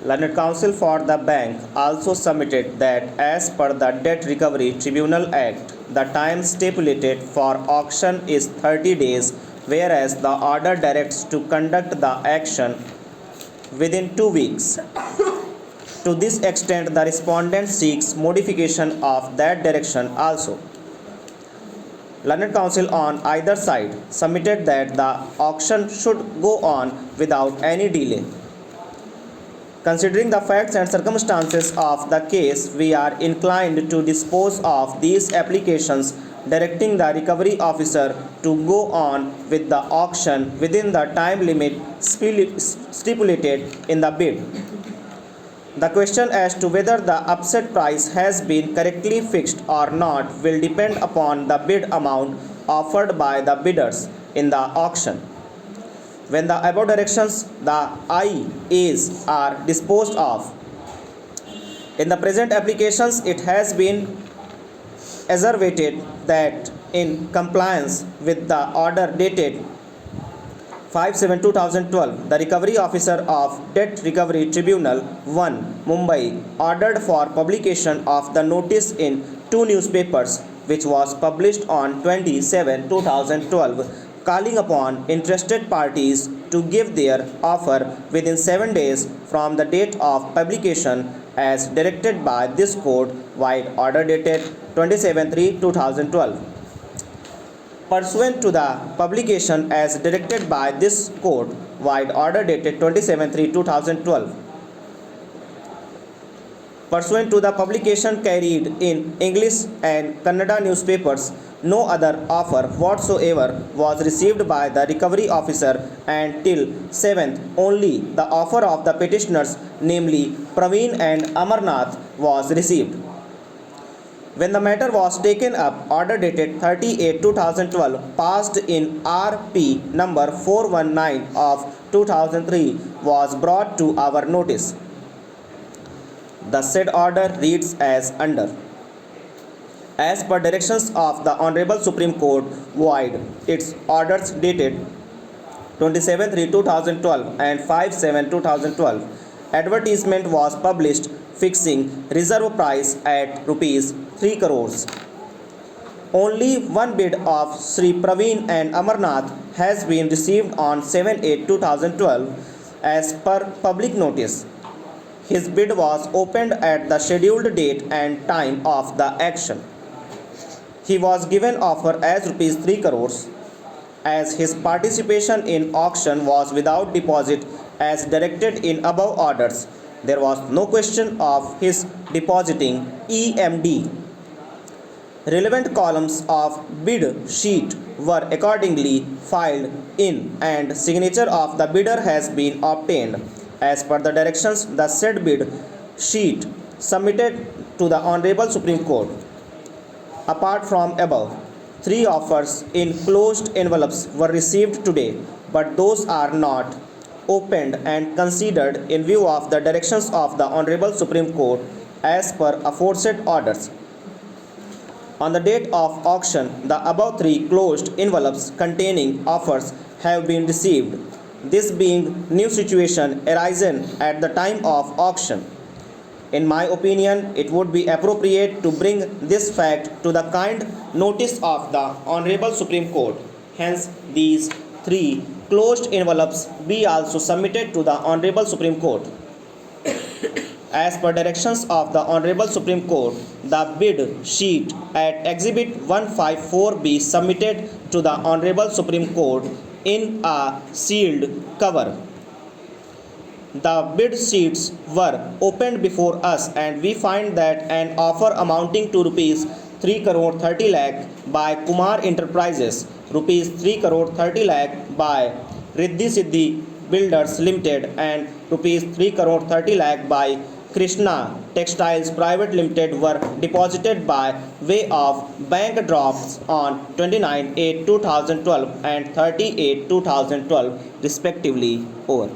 Learned Counsel for the bank also submitted that as per the Debt Recovery Tribunal Act, the time stipulated for auction is 30 days, whereas the order directs to conduct the action within 2 weeks. To this extent, the respondent seeks modification of that direction also. Learned Counsel on either side submitted that the auction should go on without any delay. Considering the facts and circumstances of the case, we are inclined to dispose of these applications, directing the recovery officer to go on with the auction within the time limit stipulated in the bid. The question as to whether the upset price has been correctly fixed or not will depend upon the bid amount offered by the bidders in the auction. When the above directions, the IAs are disposed of. In the present applications, it has been asserted that in compliance with the order dated 5/7/2012, the Recovery Officer of Debt Recovery Tribunal 1, Mumbai, ordered for publication of the notice in 2 newspapers, which was published on 27/2012, calling upon interested parties to give their offer within 7 days from the date of publication as directed by this court, while order dated 27/3/2012. Pursuant to the publication as directed by this court, while order dated 27/3/2012. Pursuant to the publication carried in English and Kannada newspapers, no other offer whatsoever was received by the recovery officer, and till 7th only the offer of the petitioners, namely Praveen and Amarnath, was received. When the matter was taken up, order dated 30/8/2012 passed in RP number 419 of 2003 was brought to our notice. The said order reads as under. As per directions of the Honorable Supreme Court, void its orders dated 27/3/2012 and 5/7/2012, advertisement was published fixing reserve price at rupees 3 crores. Only one bid of Sri Praveen and Amarnath has been received on 7/8/2012 as per public notice. His bid was opened at the scheduled date and time of the action. He was given offer as rupees 3 crores. As his participation in auction was without deposit as directed in above orders, there was no question of his depositing EMD. Relevant columns of bid sheet were accordingly filed in, and signature of the bidder has been obtained. As per the directions, the said bid sheet submitted to the Honorable Supreme Court. Apart from above, 3 offers in closed envelopes were received today, but those are not opened and considered in view of the directions of the Honorable Supreme Court as per aforesaid orders. On the date of auction, the above 3 closed envelopes containing offers have been received, this being new situation arisen at the time of auction. In my opinion, it would be appropriate to bring this fact to the kind notice of the Honorable Supreme Court. Hence, these 3 closed envelopes be also submitted to the Honorable Supreme Court. As per directions of the Honorable Supreme Court, the bid sheet at Exhibit 154 be submitted to the Honorable Supreme Court in a sealed cover. The bid sheets were opened before us, and we find that an offer amounting to rupees 3 crore 30 lakh by Kumar Enterprises, rupees 3 crore 30 lakh by Riddhi Siddhi Builders Limited, and rupees 3 crore 30 lakh by Krishna Textiles Private Limited were deposited by way of bank drafts on 29/8/2012 and 30/8/2012 respectively. Over.